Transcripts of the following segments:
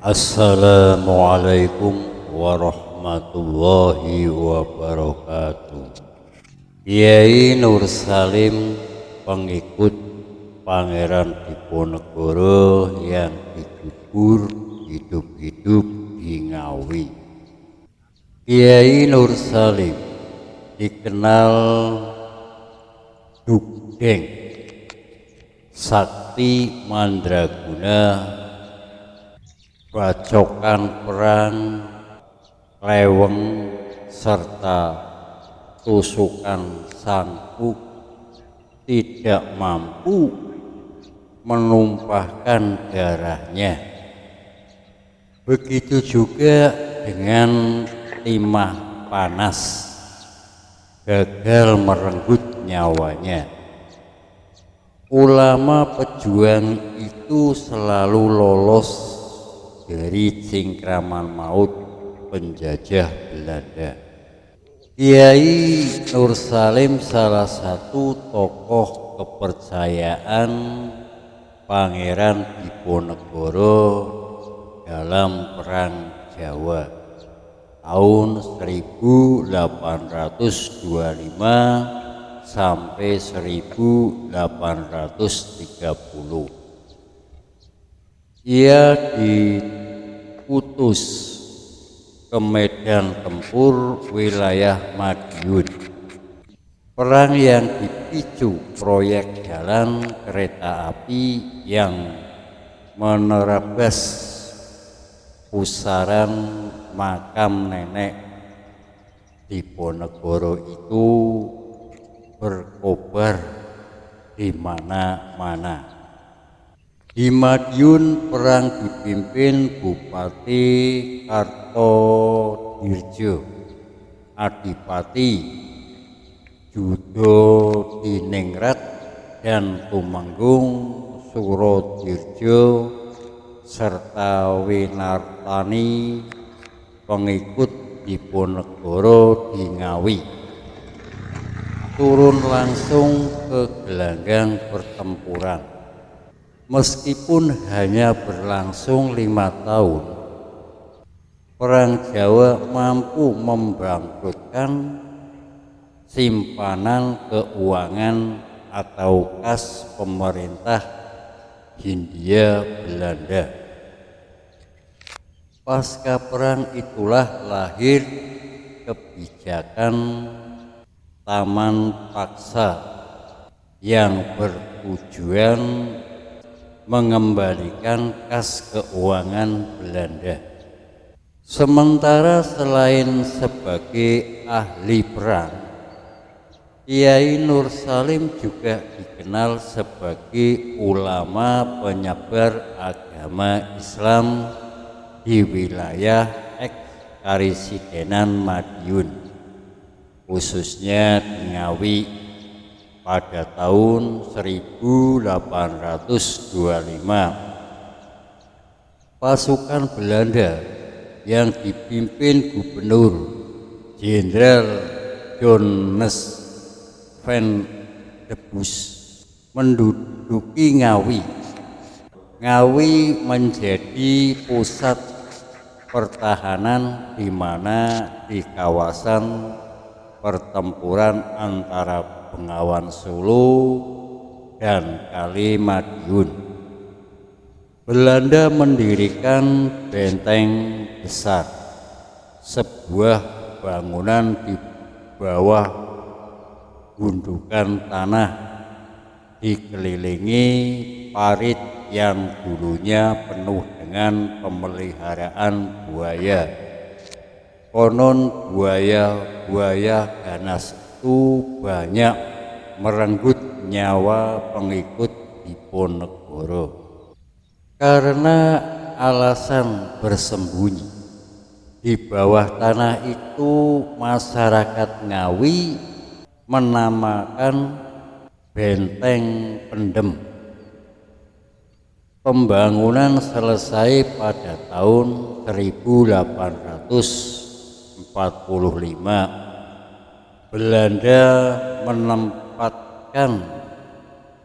Assalamualaikum warahmatullahi wabarakatuh. Kiai Nur Salim, pengikut Pangeran Diponegoro yang dikubur hidup-hidup di Ngawi. Kiai Nur Salim dikenal Dugdeng, sakti mandraguna, bacokan perang, leweng, serta tusukan sangkuk, tidak mampu menumpahkan darahnya. Begitu juga dengan timah panas, gagal merenggut nyawanya. Ulama pejuang itu selalu lolos dari cingkraman maut penjajah Belanda. Kiai Nur Salim salah satu tokoh kepercayaan Pangeran Diponegoro dalam Perang Jawa tahun 1825 sampai 1830. Ia diutus ke medan tempur wilayah Madiun. Perang yang dipicu proyek jalan kereta api yang menerabas pusaran makam nenek Diponegoro itu berkobar di mana-mana. Di Madiun perang dipimpin Bupati Kartodirjo, Adipati Judo Diningrat dan Tumenggung Surodirjo serta Winartani, pengikut Diponegoro di Ngawi, turun langsung ke gelanggang pertempuran. Meskipun hanya berlangsung 5 tahun, Perang Jawa mampu membangkrutkan simpanan keuangan atau kas pemerintah Hindia Belanda. Pasca perang itulah lahir kebijakan Taman Paksa yang bertujuan mengembalikan kas keuangan Belanda. Sementara selain sebagai ahli perang, Kiai Nur Salim juga dikenal sebagai ulama penyebar agama Islam di wilayah eks-Karisidenan Madiun, khususnya di Ngawi pada tahun 1825. Pasukan Belanda yang dipimpin Gubernur Jenderal Johannes van de Bus menduduki Ngawi. Ngawi menjadi pusat pertahanan di mana di kawasan pertempuran antara Bengawan Solo dan Kali Madiun. Belanda mendirikan benteng besar, sebuah bangunan di bawah gundukan tanah, dikelilingi parit yang dulunya penuh dengan pemeliharaan buaya. Konon buaya ganas itu banyak merenggut nyawa pengikut Diponegoro. Karena alasan bersembunyi di bawah tanah itu, masyarakat Ngawi menamakan benteng pendem. Pembangunan selesai pada tahun 1845. Belanda menempatkan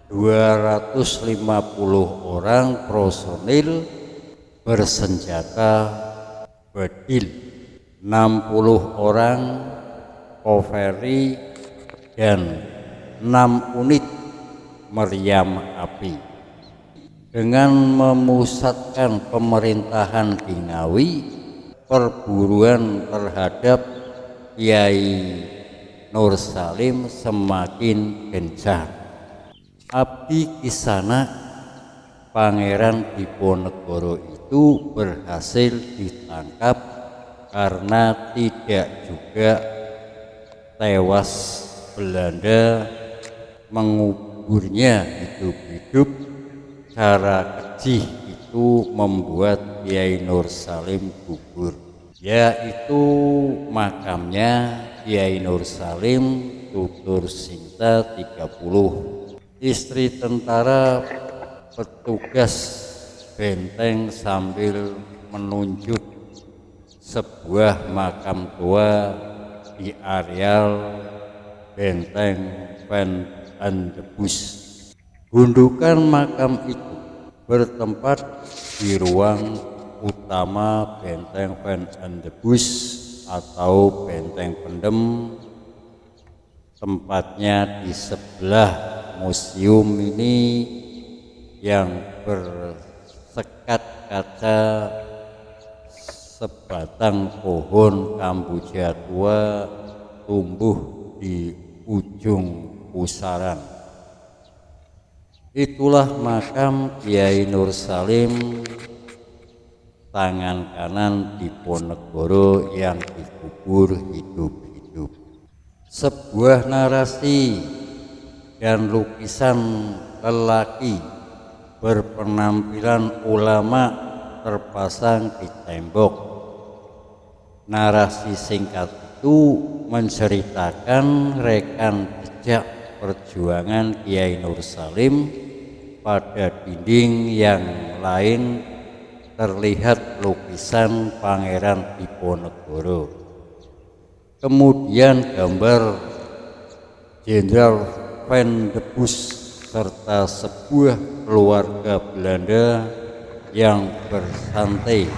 250 orang personil bersenjata bedil, 60 orang kavaleri dan 6 unit meriam api. Dengan memusatkan pemerintahan di Ngawi, perburuan terhadap Kiai Nur Salim semakin gencar. Abdi Kisana Pangeran Diponegoro itu berhasil ditangkap karena tidak juga tewas Belanda menguburnya hidup-hidup. Cara keji itu membuat Kiai Nur Salim gugur, yaitu makamnya Kiai Nur Salim Tutur Sinta 30. Istri tentara petugas benteng sambil menunjuk sebuah makam tua di areal benteng Van Andebus. Gundukan makam itu bertempat di ruang utama benteng Van Andebus atau benteng pendem, tempatnya di sebelah museum ini yang bersekat kaca sebatang pohon kamboja tua tumbuh di ujung pusaran. Itulah makam Kiai Nur Salim, tangan kanan Diponegoro yang dikubur hidup-hidup. Sebuah narasi dan lukisan lelaki berpenampilan ulama terpasang di tembok. Narasi singkat itu menceritakan rekam jejak perjuangan Kiai Nur Salim. Pada dinding yang lain terlihat lukisan Pangeran Diponegoro. Kemudian gambar Jenderal Van de Bus serta sebuah keluarga Belanda yang bersantai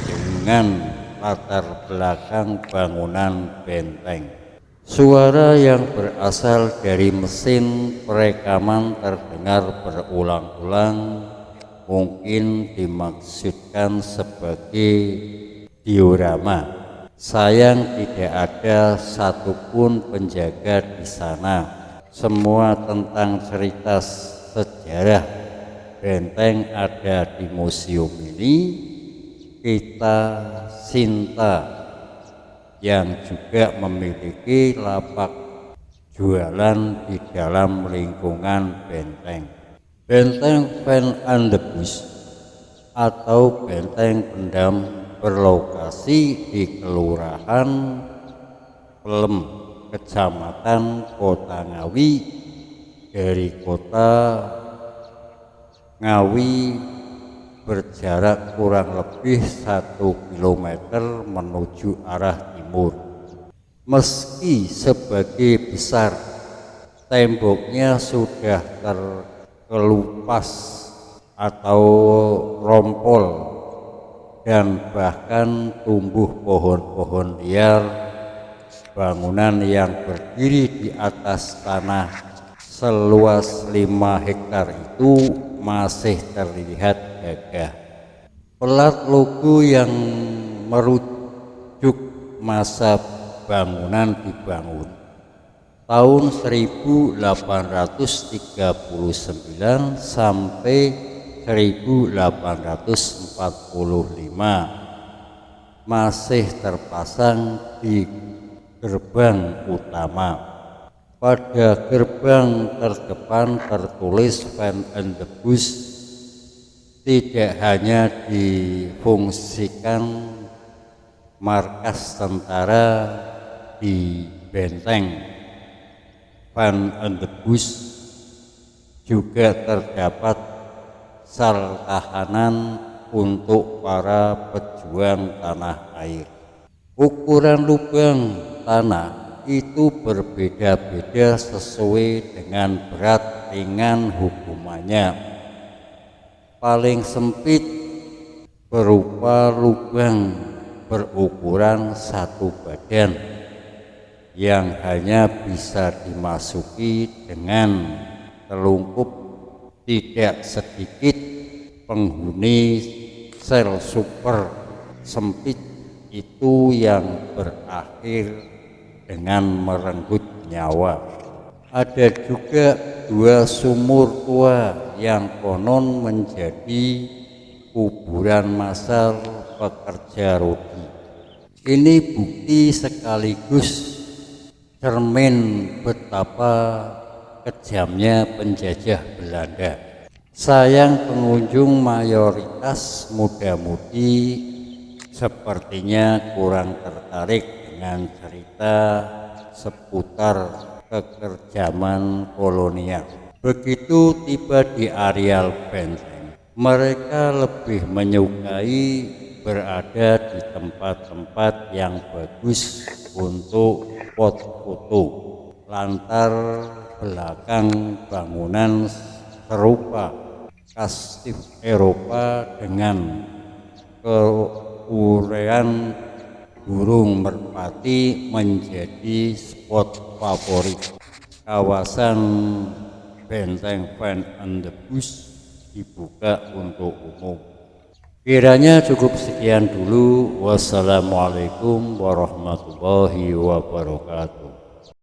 dengan latar belakang bangunan benteng. Suara yang berasal dari mesin perekaman terdengar berulang-ulang, mungkin dimaksudkan sebagai diorama. Sayang tidak ada satupun penjaga di sana. Semua tentang cerita sejarah benteng ada di museum ini. Kita Sinta yang juga memiliki lapak jualan di dalam lingkungan benteng. Benteng Van Andebus atau benteng pendam berlokasi di Kelurahan Pelem, Kecamatan Kota Ngawi. Dari kota Ngawi berjarak kurang lebih 1 kilometer menuju arah timur. Meski sebagai besar, temboknya sudah terkelupas atau rompol dan bahkan tumbuh pohon-pohon liar. Bangunan yang berdiri di atas tanah seluas 5 hektar itu masih terlihat gagah. Pelat logo yang merujuk masa bangunan dibangun tahun 1839 sampai 1845 masih terpasang di gerbang utama. Pada gerbang terdepan tertulis Van Andebus tidak hanya difungsikan markas tentara di benteng Van Andebus, juga terdapat sel tahanan untuk para pejuang tanah air. Ukuran lubang tanah itu berbeda-beda sesuai dengan berat ringan hukumannya. Paling sempit berupa lubang berukuran satu badan yang hanya bisa dimasuki dengan telungkup. Tidak sedikit penghuni sel super sempit itu yang berakhir dengan merenggut nyawa. Ada juga 2 sumur tua yang konon menjadi kuburan massal pekerja rodi. Ini bukti sekaligus cermin betapa kejamnya penjajah Belanda. Sayang pengunjung mayoritas muda-mudi sepertinya kurang tertarik dengan cerita seputar kekerjaman kolonial. Begitu tiba di areal benteng, mereka lebih menyukai berada di tempat-tempat yang bagus untuk spot foto. Latar belakang bangunan serupa khas Eropa dengan keurean burung merpati menjadi spot favorit. Kawasan Benteng Van and the Bush dibuka untuk umum. Kiranya cukup sekian dulu. Wassalamualaikum warahmatullahi wabarakatuh.